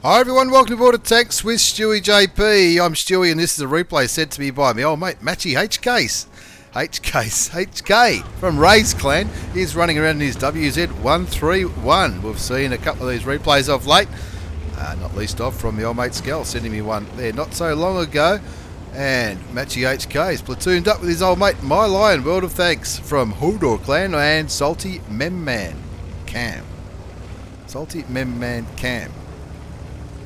Hi everyone, welcome aboard a Tanks with stewiejp. I'm Stewie and this is a replay sent to me by my old mate Matchy HK from Ray's clan. He's running around in his WZ131. We've seen a couple of these replays of late, not least of from the old mate Scal sending me one there not so long ago. And Matchy HK is platooned up with his old mate My Lion. World of thanks from Hodor clan and Salty Memman Cam.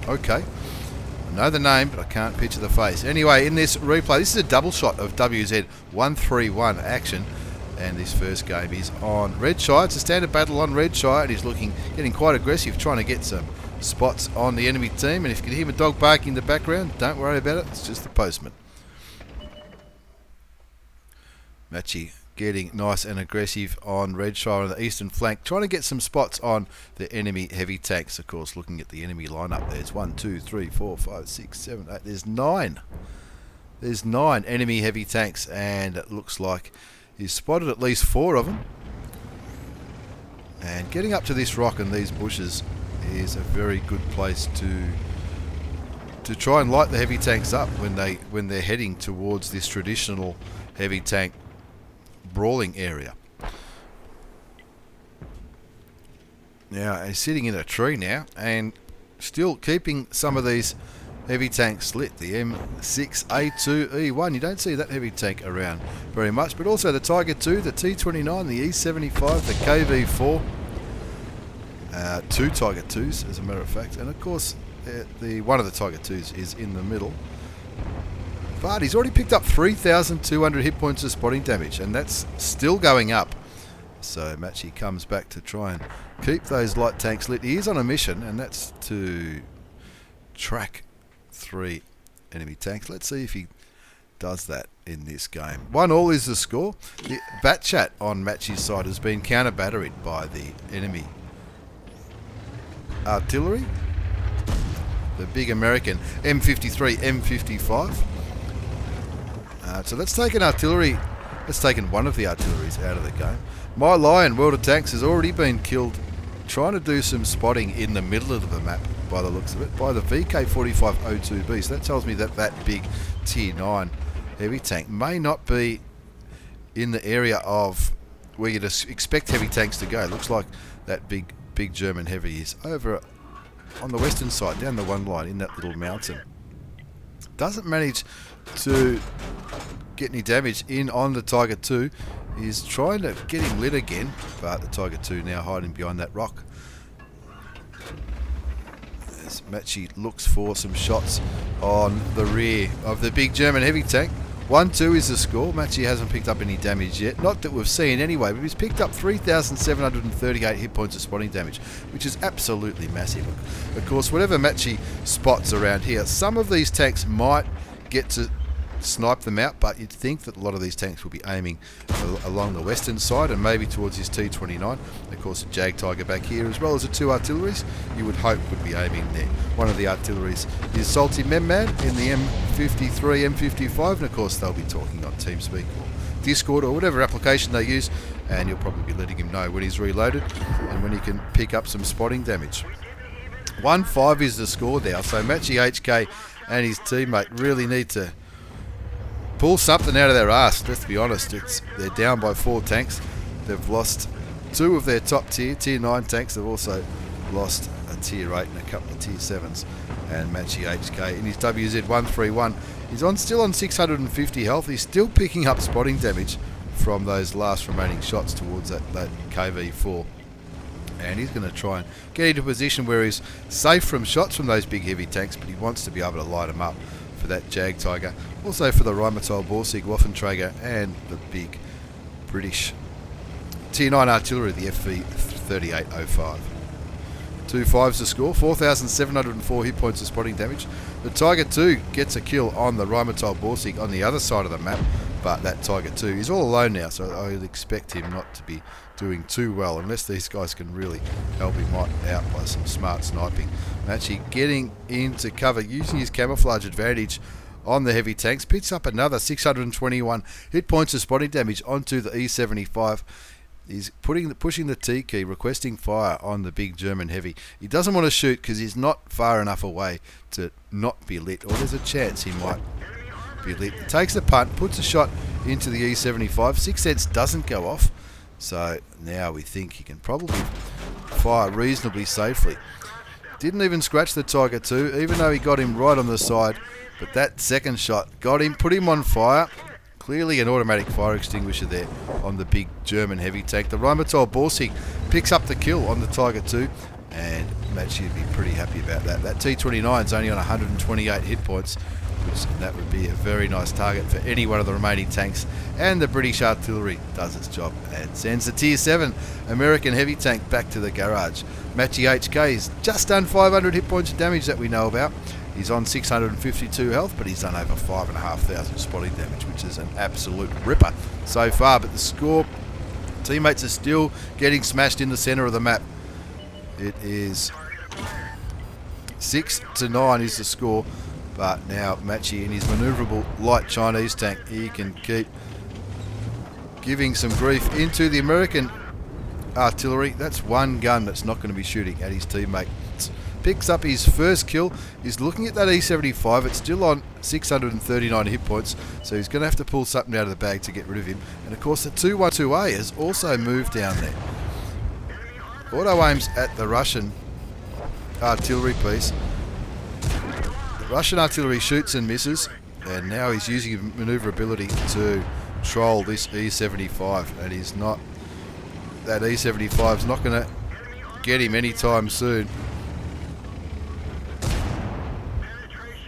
Okay, I know the name, but I can't picture the face. Anyway, in this replay, this is a double shot of WZ131 action, and this first game is on Redshire. It's a standard battle on Redshire, and he's getting quite aggressive, trying to get some spots on the enemy team. And if you can hear a dog barking in the background, don't worry about it, it's just the postman. Matchy getting nice and aggressive on Redshire on the eastern flank, trying to get some spots on the enemy heavy tanks. Of course, looking at the enemy lineup, there's 1, 2, 3, 4, 5, 6, 7, 8. There's 9. There's 9 enemy heavy tanks, and it looks like he's spotted at least 4 of them. And getting up to this rock and these bushes is a very good place to try and light the heavy tanks up when they're heading towards this traditional heavy tank brawling area. Now he's sitting in a tree now and still keeping some of these heavy tanks lit. The M6A2E1, you don't see that heavy tank around very much, but also the Tiger 2, the T29, the E75, the KV4, 2 Tiger 2s as a matter of fact, and of course the one of the Tiger 2s is in the middle. But he's already picked up 3,200 hit points of spotting damage, and that's still going up. So Matchy comes back to try and keep those light tanks lit. He is on a mission, and that's to track 3 enemy tanks. Let's see if he does that in this game. 1-1 is the score. The bat chat on Matchy's side has been counter-batteried by the enemy artillery. The big American M53, M55. So that's taken artillery. That's taken one of the artilleries out of the game. My Lion, World of Tanks, has already been killed trying to do some spotting in the middle of the map, by the looks of it, by the VK4502B. So that tells me that that big Tier 9 heavy tank may not be in the area of where you'd expect heavy tanks to go. It looks like that big German heavy is over on the western side, down the one line in that little mountain. Doesn't manage to get any damage in on the Tiger 2. He's trying to get him lit again, but the Tiger 2 now hiding behind that rock. As Matchy looks for some shots on the rear of the big German heavy tank. 1-2 is the score. Matchy hasn't picked up any damage yet. Not that we've seen anyway, but he's picked up 3,738 hit points of spotting damage, which is absolutely massive. Of course, whatever Matchy spots around here, some of these tanks might get to snipe them out, but you'd think that a lot of these tanks will be aiming along the western side and maybe towards his T29. Of course, a Jag Tiger back here, as well as the 2 artilleries, you would hope would be aiming there. One of the artilleries is Salty Memman in the M53, M55, and of course they'll be talking on TeamSpeak or Discord or whatever application they use, and you'll probably be letting him know when he's reloaded and when he can pick up some spotting damage. 1-5 is the score now, so Matchy HK and his teammate really need to pull something out of their arse. Let's be honest, they're down by 4 tanks. They've lost 2 of their top tier 9 tanks. They've also lost a tier 8 and a couple of tier 7s. And Matchy HK in his WZ131 is still on 650 health. He's still picking up spotting damage from those last remaining shots towards that KV4. And he's going to try and get into a position where he's safe from shots from those big heavy tanks, but he wants to be able to light them up for that Jag Tiger, also for the Repeatable Borsig Waffenträger and the big British Tier 9 artillery, the FV3805. 2-5's the score, 4,704 hit points of spotting damage. The Tiger 2 gets a kill on the Repeatable Borsig on the other side of the map, but that Tiger 2 is all alone now, so I would expect him not to be doing too well unless these guys can really help him out by some smart sniping. Matchy getting into cover, using his camouflage advantage on the heavy tanks, picks up another 621 hit points of spotting damage onto the E75. He's pushing the T key, requesting fire on the big German heavy. He doesn't want to shoot because he's not far enough away to not be lit, or there's a chance he might be lit. He takes the punt, puts a shot into the E75. 6 cents doesn't go off, so now we think he can probably fire reasonably safely. Didn't even scratch the Tiger 2, even though he got him right on the side, but that second shot got him, put him on fire. Clearly an automatic fire extinguisher there on the big German heavy tank. The Repeatable Ballistic picks up the kill on the Tiger 2, and Matchy would be pretty happy about that. That T29 is only on 128 hit points, which that would be a very nice target for any one of the remaining tanks. And the British artillery does its job and sends the Tier 7 American heavy tank back to the garage. Matchy HK is just done 500 hit points of damage that we know about. He's on 652 health, but he's done over 5,500 spotting damage, which is an absolute ripper so far. But the score, teammates are still getting smashed in the centre of the map. It is 6-9 is the score, but now Matchy in his manoeuvrable light Chinese tank, he can keep giving some grief into the American artillery. That's one gun that's not going to be shooting at his teammate. Picks up his first kill. He's looking at that E75. It's still on 639 hit points, so he's going to have to pull something out of the bag to get rid of him. And of course the 212A has also moved down there. Auto aims at the Russian artillery piece. The Russian artillery shoots and misses, and now he's using his manoeuvrability to troll this E75, and he's not. That E75 is not going to get him anytime soon.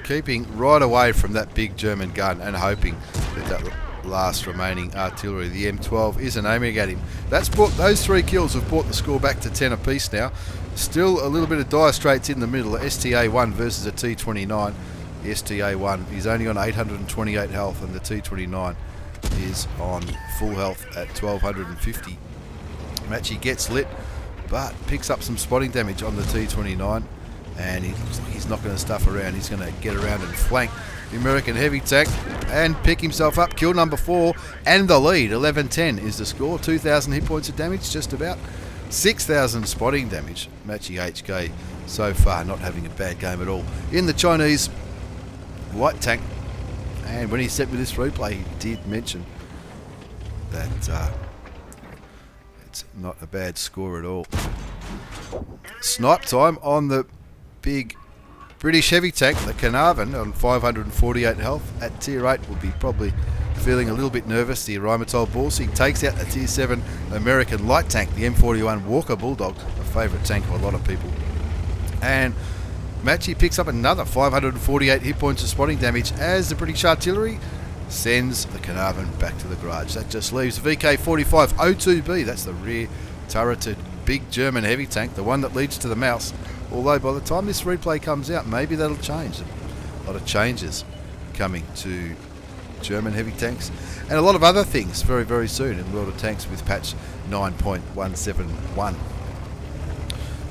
Keeping right away from that big German gun and hoping that that last remaining artillery, the M12, isn't aiming at him. That's brought, those 3 kills have brought the score back to 10 apiece now. Still a little bit of dire straits in the middle. STA1 versus a T29. The STA1 is only on 828 health, and the T29 is on full health at 1250. Matchy gets lit, but picks up some spotting damage on the T29. And he looks like he's not going to stuff around. He's going to get around and flank the American heavy tank and pick himself up. Kill number 4 and the lead. 11-10 is the score. 2,000 hit points of damage, just about 6,000 spotting damage. Matchy HK so far not having a bad game at all in the Chinese light tank. And when he set with this replay, he did mention that it's not a bad score at all. Snipe time on the big British heavy tank, the Carnarvon, on 548 health. At Tier 8 will be probably feeling a little bit nervous. The Repeatable Ballistic takes out the Tier 7 American light tank, the M41 Walker Bulldog, a favourite tank of a lot of people. And Matchy picks up another 548 hit points of spotting damage as the British artillery sends the Carnarvon back to the garage. That just leaves the VK45 O2B, that's the rear turreted big German heavy tank, the one that leads to the mouse. Although by the time this replay comes out, maybe that'll change. A lot of changes coming to German heavy tanks and a lot of other things very, very soon in World of Tanks with patch 9.171.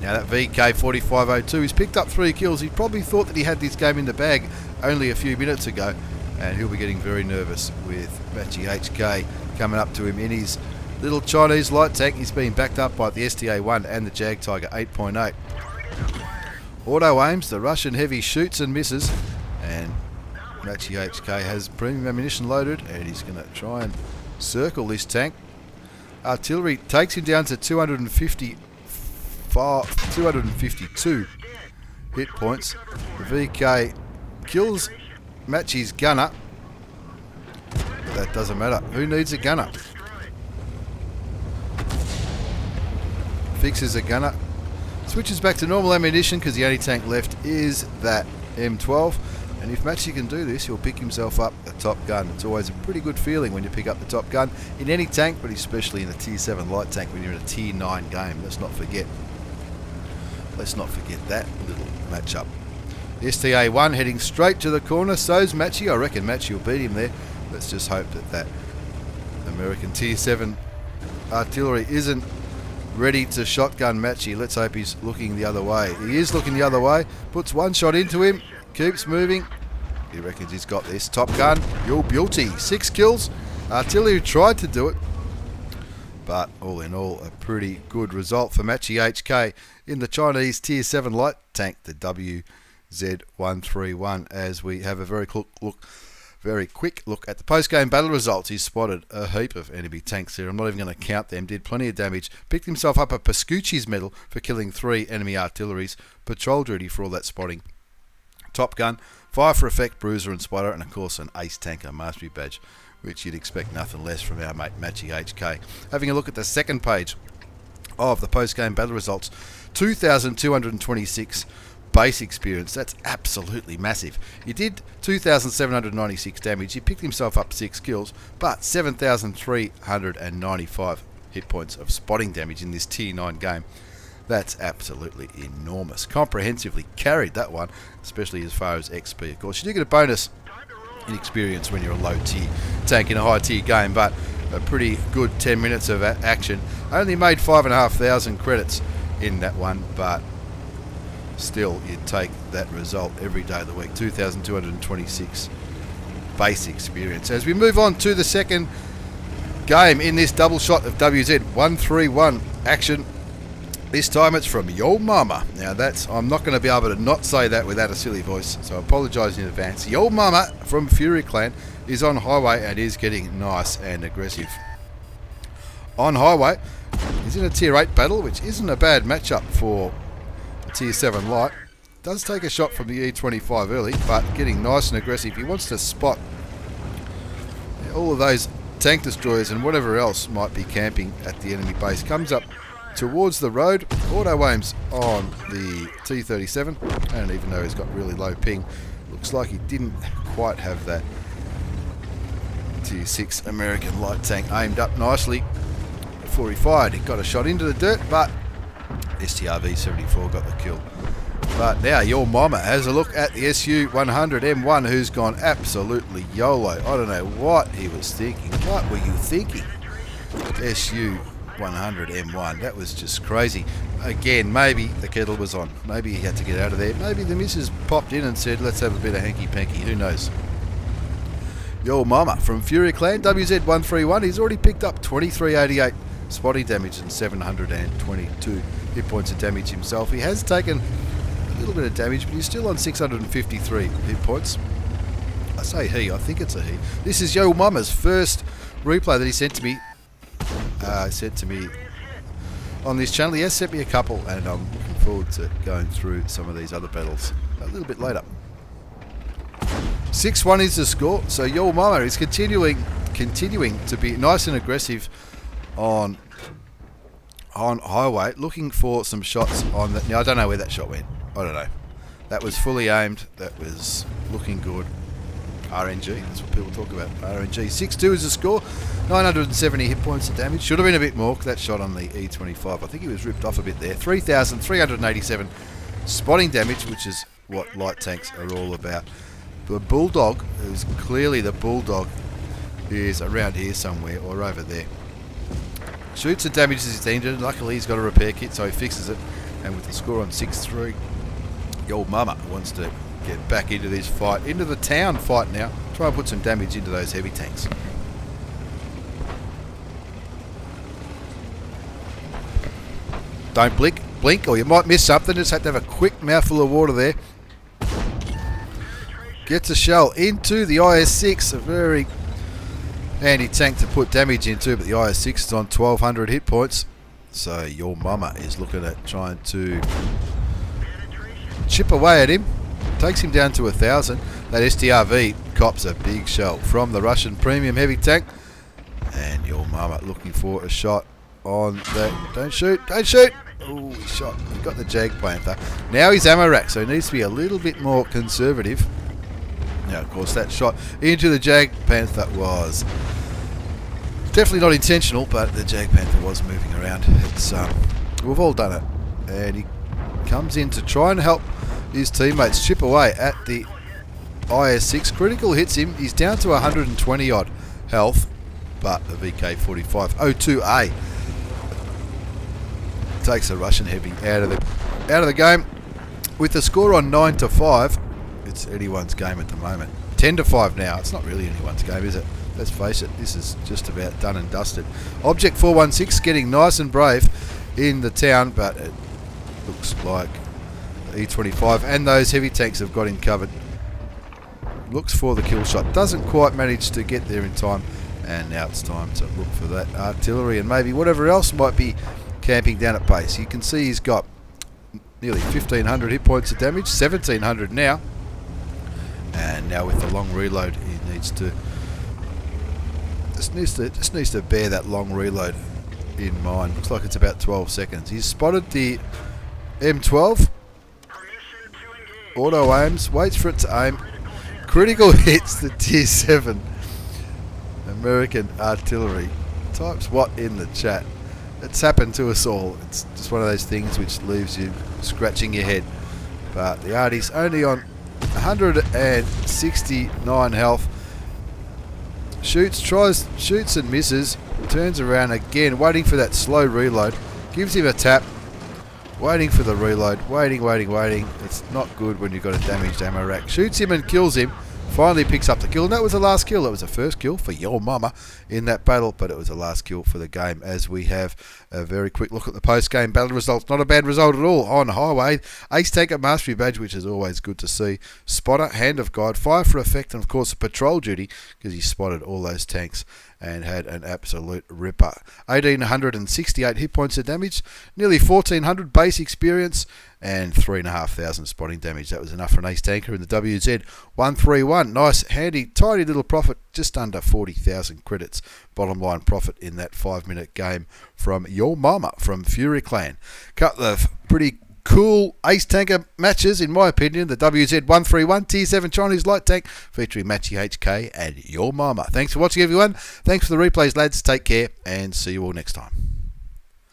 Now that VK4502 has picked up 3 kills. He probably thought that he had this game in the bag only a few minutes ago, and he'll be getting very nervous with Matchy HK coming up to him in his little Chinese light tank. He's being backed up by the STA1 and the Jag Tiger 8.8. Auto aims, the Russian heavy shoots and misses, and Matchy HK has premium ammunition loaded, and he's going to try and circle this tank. Artillery takes him down to 252 hit points. The VK kills Matchy's gunner, but that doesn't matter. Who needs a gunner? Fixes a gunner. Switches back to normal ammunition because the only tank left is that M12. And if Matchy can do this, he'll pick himself up a top gun. It's always a pretty good feeling when you pick up the top gun in any tank, but especially in the Tier 7 light tank when you're in a Tier 9 game. Let's not forget that little matchup. STA1 heading straight to the corner. So's Matchy. I reckon Matchy will beat him there. Let's just hope that American Tier 7 artillery isn't ready to shotgun Matchy. Let's hope he's looking the other way. He is looking the other way. Puts one shot into him. Keeps moving. He reckons he's got this. Top gun. Your beauty. 6 kills. Artillery tried to do it. But all in all, a pretty good result for Matchy HK in the Chinese Tier 7 light tank, the WZ131. As we have a very quick look at the post-game battle results. He spotted a heap of enemy tanks here. I'm not even going to count them. Did plenty of damage. Picked himself up a Pascucci's medal for killing 3 enemy artilleries. Patrol duty for all that spotting. Top gun, fire for effect, bruiser and spotter, and of course an ace tanker mastery badge, which you'd expect nothing less from our mate Matchy HK. Having a look at the second page of the post-game battle results, 2,226 base experience. That's absolutely massive. He did 2,796 damage. He picked himself up 6 kills, but 7,395 hit points of spotting damage in this Tier 9 game. That's absolutely enormous. Comprehensively carried that one, especially as far as XP. Of course, you do get a bonus in experience when you're a low tier tank in a high tier game, but a pretty good 10 minutes of action. Only made 5,500 credits in that one, but still you'd take that result every day of the week. 2,226 base experience. As we move on to the second game in this double shot of WZ131 action, this time it's from Yo Mama. Now I'm not going to be able to not say that without a silly voice, so I apologise in advance. Yo Mama from Fury Clan is on highway and is getting nice and aggressive. On highway, he's in a Tier 8 battle, which isn't a bad matchup for a Tier 7 light. Does take a shot from the E25 early, but getting nice and aggressive. He wants to spot all of those tank destroyers and whatever else might be camping at the enemy base. Comes up towards the road, auto aims on the T-37, and even though he's got really low ping, looks like he didn't quite have that Tier 6 American light tank aimed up nicely before he fired. He got a shot into the dirt, but STRV-74 got the kill. But now Your Mama has a look at the SU-100M1, who's gone absolutely YOLO. I don't know what he was thinking. What were you thinking? SU-100M1, that was just crazy. Again, maybe the kettle was on. Maybe he had to get out of there. Maybe the missus popped in and said, let's have a bit of hanky-panky. Who knows? Your Mama from Fury Clan, WZ131. He's already picked up 2388 spotting damage and 722 hit points of damage himself. He has taken a little bit of damage, but he's still on 653 hit points. I say he, I think it's a he. This is Yo Mama's first replay that he sent to me. On this channel. He has sent me a couple, and I'm looking forward to going through some of these other battles a little bit later. 6-1 is the score, so Yo Mama is continuing to be nice and aggressive on highway, looking for some shots on that. Now I don't know where that shot went. I don't know. That was fully aimed. That was looking good. RNG, that's what people talk about. RNG. 6-2 is the score. 970 hit points of damage. Should have been a bit more. That shot on the E25. I think he was ripped off a bit there. 3,387 spotting damage, which is what light tanks are all about. The Bulldog, who's clearly the Bulldog, is around here somewhere or over there. Shoots and damages his engine. Luckily he's got a repair kit, so he fixes it. And with the score on 6-3, Yo Mama wants to get back into this fight, into the town fight now. Try and put some damage into those heavy tanks. Don't blink or you might miss something. Just have to have a quick mouthful of water there. Gets a shell into the IS-6, a very handy tank to put damage into, but the IS-6 is on 1,200 hit points. So Your Mama is looking at trying to chip away at him. Takes him down to 1,000. That STRV cops a big shell from the Russian premium heavy tank. And Your Mama looking for a shot on that. Don't shoot, don't shoot. Oh, he shot. He got the Jag Panther. Now he's ammo rack, so he needs to be a little bit more conservative. Now, of course, that shot into the Jag Panther was definitely not intentional, but the Jag Panther was moving around. It's we've all done it. And he comes in to try and help his teammates chip away at the IS-6. Critical hits him. He's down to 120 odd health, but the VK-45-02A takes a Russian heavy out of the game. With the score on 9-5, it's anyone's game at the moment. 10-5 now. It's not really anyone's game, is it? let's face it, this is just about done and dusted. Object 416 getting nice and brave in the town, but it looks like the E25 and those heavy tanks have got him covered. Looks for the kill shot, doesn't quite manage to get there in time, and now it's time to look for that artillery and maybe whatever else might be camping down at base. You can see he's got nearly 1500 hit points of damage, 1700 now, and now with the long reload he needs to just needs to bear that long reload in mind. Looks like it's about 12 seconds. He's spotted the M12, auto aims, waits for it to aim, critical hits the tier 7 American artillery. Types what in the chat. It's happened to us all. It's just one of those things which leaves you scratching your head. But the arty's only on 169 health. Shoots and misses. Turns around again, waiting for that slow reload. Gives him a tap. Waiting for the reload. Waiting. It's not good when you've got a damaged ammo rack. Shoots him and kills him. Finally picks up the kill, and that was the last kill. That was the first kill for your mama in that battle, but it was the last kill for the game. As we have a very quick look at the post-game battle results. Not a bad result at all on Highway. Ace Tanker Mastery Badge, which is always good to see. Spotter, Hand of God, Fire for Effect, and of course Patrol Duty, because he spotted all those tanks and had an absolute ripper. 1,868 hit points of damage, nearly 1,400 base experience, and 3,500 spotting damage. That was enough for an ace tanker in the WZ 131. Nice, handy, tidy little profit, just under 40,000 credits. Bottom line profit in that 5-minute game from your mama from Fury Clan. Couple of pretty cool ace tanker matches, in my opinion. The WZ 131 Tier 7 Chinese light tank featuring Matchy HK and your mama. Thanks for watching, everyone. Thanks for the replays, lads. Take care and see you all next time.